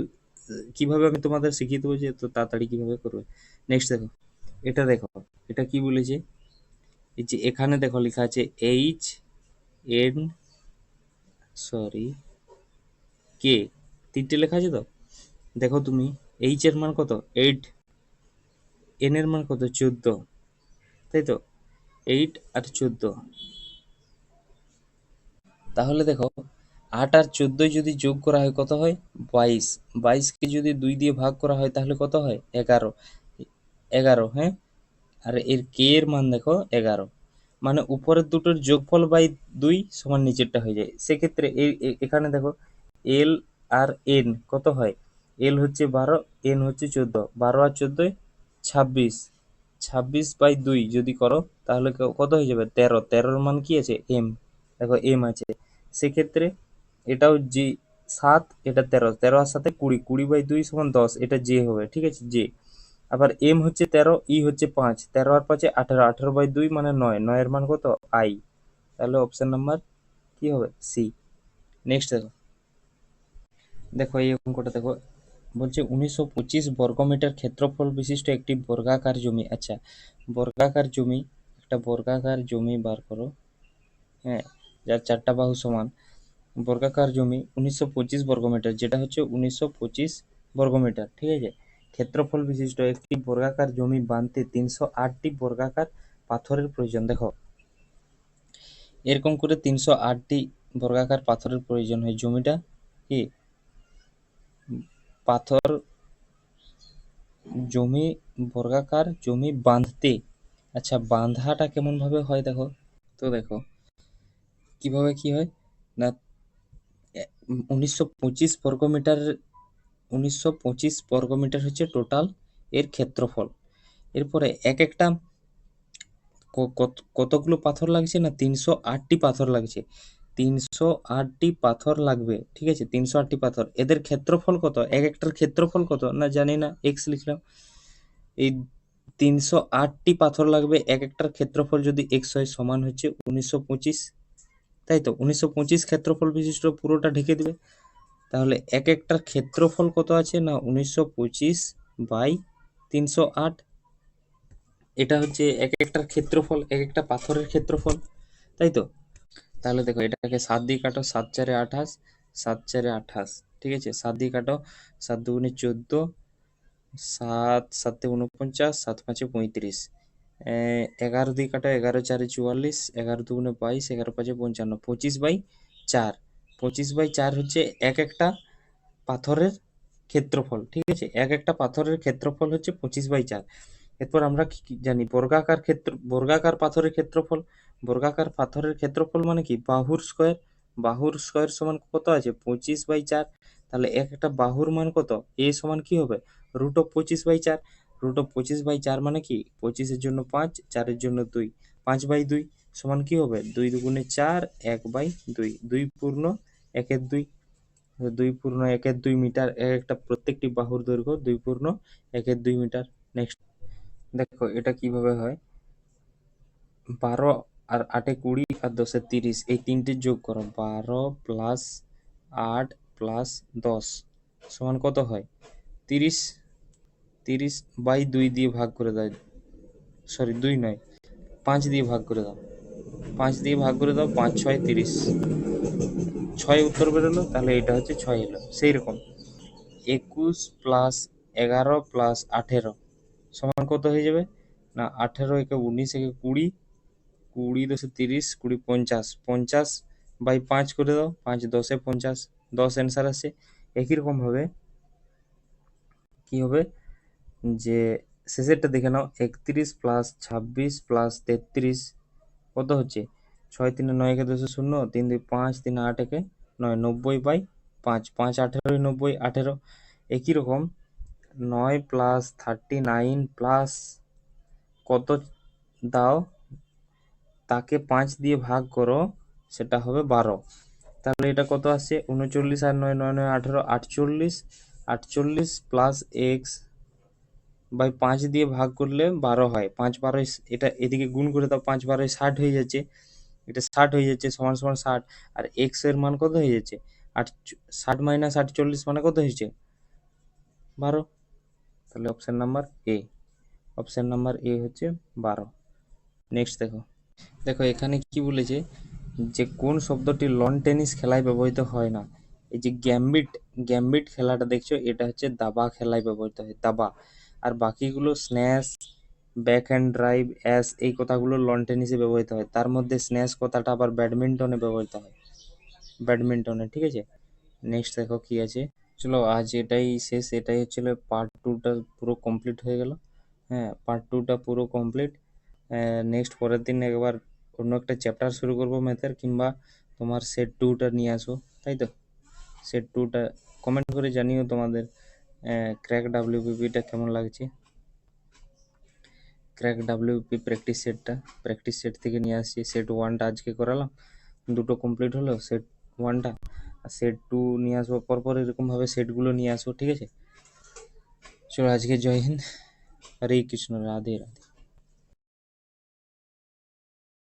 কিভাবে আমি তোমাদের শিখিয়ে দেবো যে তো তাড়াতাড়ি কিভাবে করবে। নেক্সট দেখো, এটা দেখো, এটা কি বলেছে, এই যে এখানে দেখো লেখা আছে এইচ এন সরি, কে, তিনটে লেখা আছে তো। দেখো তুমি, এইচ এর মান কত 8, এন এর মান কত 14, তাই তো, 8 আর 14। তাহলে দেখো 8 আর 14 যদি যোগ করা হয় কত হয় 22, 22কে যদি 2 দিয়ে ভাগ করা হয় তাহলে কত হয় 11, 11, হ্যাঁ। আর এর কে এর মান দেখো 11, মানে উপরের দুটোর যোগফল বাই 2 সমান নিচেরটা হয়ে যায়। সেক্ষেত্রে এখানে দেখো এল আর এন কত হয়, এল হচ্ছে 12, এন হচ্ছে 14, 12 আর 14 26, 26/2 যদি করো তাহলে কত হয়ে যাবে 13, 13-র মান কি আছে এম, দেখো এম আছে। সেক্ষেত্রে এটাও জি 7, এটা 13, 13 আর সাথে 20, 20/2 সমান 10, এটা জে হবে, ঠিক আছে জে। আবার এম হচ্ছে 13, ই হচ্ছে 5, 13 আর 5 18, 18/2 মানে 9, 9 এর মান কত আই। তাহলে অপশন নাম্বার কি হবে সি। নেক্সট দেখো, দেখো এই অঙ্কটা দেখো, বলছে 1925 বর্গমিটার ক্ষেত্রফল বিশিষ্ট একটি বর্গাকার জমি। আচ্ছা, বর্গাকার জমি, একটা বর্গাকার জমি বার করো, হ্যাঁ, যার চারটা বাহু সমান। বর্গাকার জমি 1925 বর্গমিটার, যেটা হচ্ছে 1925 বর্গমিটার, ঠিক আছে। ক্ষেত্রফল বিশিষ্ট একটি বর্গাকার জমি বানতে 308টি বর্গাকার পাথরের প্রয়োজন। দেখো এরকম করে 308টি বর্গাকার পাথরের প্রয়োজন হয় জমিটা কি পাথর জমি, বর্গাকার জমি বাঁধতে। আচ্ছা, বাঁধাটা কেমন ভাবে হয় দেখো, তো দেখো কিভাবে কি হয় না, 1925 বর্গমিটার, 1925 বর্গমিটার হচ্ছে টোটাল এর ক্ষেত্রফল। এরপরে এক একটা কতগুলো পাথর লাগছে না 308টি পাথর লাগছে, 308টি পাথর লাগবে, ঠিক আছে, 308টি পাথর। এদের ক্ষেত্রফল কত, এক একটার ক্ষেত্রফল কত না জানি না, এক্স লিখলাম। এই 308টি পাথর লাগবে, এক একটার ক্ষেত্রফল যদি এক্স হয় সমান হচ্ছে 1925, তাই তো 1925 ক্ষেত্রফল বিশিষ্ট পুরোটা ঢেকে দিবে। তাহলে এক একটার ক্ষেত্রফল কত আছে না 1925/308, এটা হচ্ছে এক একটার ক্ষেত্রফল, এক একটা পাথরের ক্ষেত্রফল, তাই তো। তাহলে দেখো এটাকে 7 দিয়ে কাটো, 7 4 28, 7 4 28, ঠিক আছে, 7 দিয়ে কাটো, 7 2 14, 7 7 49, 7 5 35, 11 দিয়ে কাটো, 11 4 44, 11 2 22, 11 5 55, 25/4, 25/4 হচ্ছে এক একটা পাথরের ক্ষেত্রফল, ঠিক আছে, এক একটা পাথরের ক্ষেত্রফল হচ্ছে 25/4। এরপর আমরা কি কি জানি, বর্গাকার ক্ষেত্র, বর্গাকার পাথরের ক্ষেত্রফল, বর্গাকার পাথরের ক্ষেত্রফল মানে কি বাহুর স্কয়ার, বাহুর স্কয়ার সমান কত আছে 25/4। তাহলে এক একটা বাহুর মান কত, এ সমান কি হবে √25/4, √25/4 মানে কি 25-এর জন্য 5, 4-এর জন্য 2, 5/2 সমান কি হবে 2 2 4, 1/2, 2 পূর্ণ 1/2, 2 পূর্ণ 1/2 মিটার, এক একটা প্রত্যেকটি বাহুর দৈর্ঘ্য 2 পূর্ণ 1/2 মিটার। নেক্সট দেখো এটা কিভাবে হয়, 12 আর 8 20 আর 10 30, এই তিনটে যোগ করো, 12 প্লাস 8 প্লাস 10 সমান কত হয় 30, 30/2 দিয়ে ভাগ করে দাও, সরি 2 নয় 5 দিয়ে ভাগ করে দাও, 5 দিয়ে ভাগ করে দাও, 5 6 30, 6 উত্তর বেরোলো, তাহলে এটা হচ্ছে 6 এলো। সেই রকম 21 প্লাস 11 প্লাস 18 সমান কত হয়ে যাবে না 18 একে 19 একে 20, 20 10 30, 20 50, 50/5 করে দাও, 5 10 50, 10 অ্যান্সার আসছে। একই রকম ভাবে কি হবে যে শেষেরটা দেখে নাও, 31 প্লাস 26 প্লাস 33 কত হচ্ছে 6 3 9 একে 10 0, 3 2 5, 3 8 একে 9, 90/5, 5 18 90, 18। একই রকম 9 প্লাস 39 প্লাস কত দাও, তাকে 5 দিয়ে ভাগ করো, সেটা হবে 12। তাহলে এটা কত আসছে 39 আর 9 9 9 18, 48, 48 প্লাস এক্স বাই 5 দিয়ে ভাগ করলে 12 হয়, 5 12, এটা এদিকে গুণ করে দাও, 5 12 60 হয়ে যাচ্ছে, এটা 60 হয়ে যাচ্ছে, সমান সমান 60। আর এক্স এর মান কত হয়ে যাচ্ছে 8, 60 মাইনাস 48 মানে কত হয়েছে 12। তাহলে option number A, option number A হচ্ছে 12। নেক্সট দেখো, দেখো এখানে কি বলেছে, যে কোন শব্দটি লন টেনিস খেলায় ব্যবহৃত হয় না? এই যে গ্যাম্বিট, গ্যাম্বিট খেলাটা দেখছো, এটা হচ্ছে দাবা খেলায় ব্যবহৃত হয়, দাবা। আর বাকিগুলো স্ন্যাশ, ব্যাক হ্যান্ড ড্রাইভ, অ্যাস, এই কথাগুলো লন টেনিসে ব্যবহৃত হয়। তার মধ্যে স্ন্যাশ কথাটা আবার ব্যাডমিন্টনে ব্যবহৃত হয়, ব্যাডমিন্টনে, ঠিক আছে। নেক্সট দেখো কি আছে। চলো আজ এটাই শেষ, এটাই হচ্ছিল পার্ট টুটা পুরো কমপ্লিট হয়ে গেল। হ্যাঁ, পার্ট টুটা পুরো কমপ্লিট। নেক্সট পরের দিন একবার অন্য একটা চ্যাপ্টার শুরু করবো ম্যাথের, কিংবা তোমার সেট টুটা নিয়ে আসো, তাই তো। সেট টুটা কমেন্ট করে জানিও তোমাদের ক্র্যাক ডাব্লিউপিপিটা কেমন লাগছে। ক্র্যাক ডাব্লিউপি প্র্যাকটিস সেট থেকে নিয়ে আসছি। সেট ওয়ানটা আজকে করালাম, দুটো কমপ্লিট হলো সেট ওয়ানটা। আর সেট টু নিয়ে আসবো পরপর, এরকমভাবে সেটগুলো নিয়ে আসবো, ঠিক আছে। চলো আজকে জয় হিন্দ, হরে কৃষ্ণ, রাধে রাধে।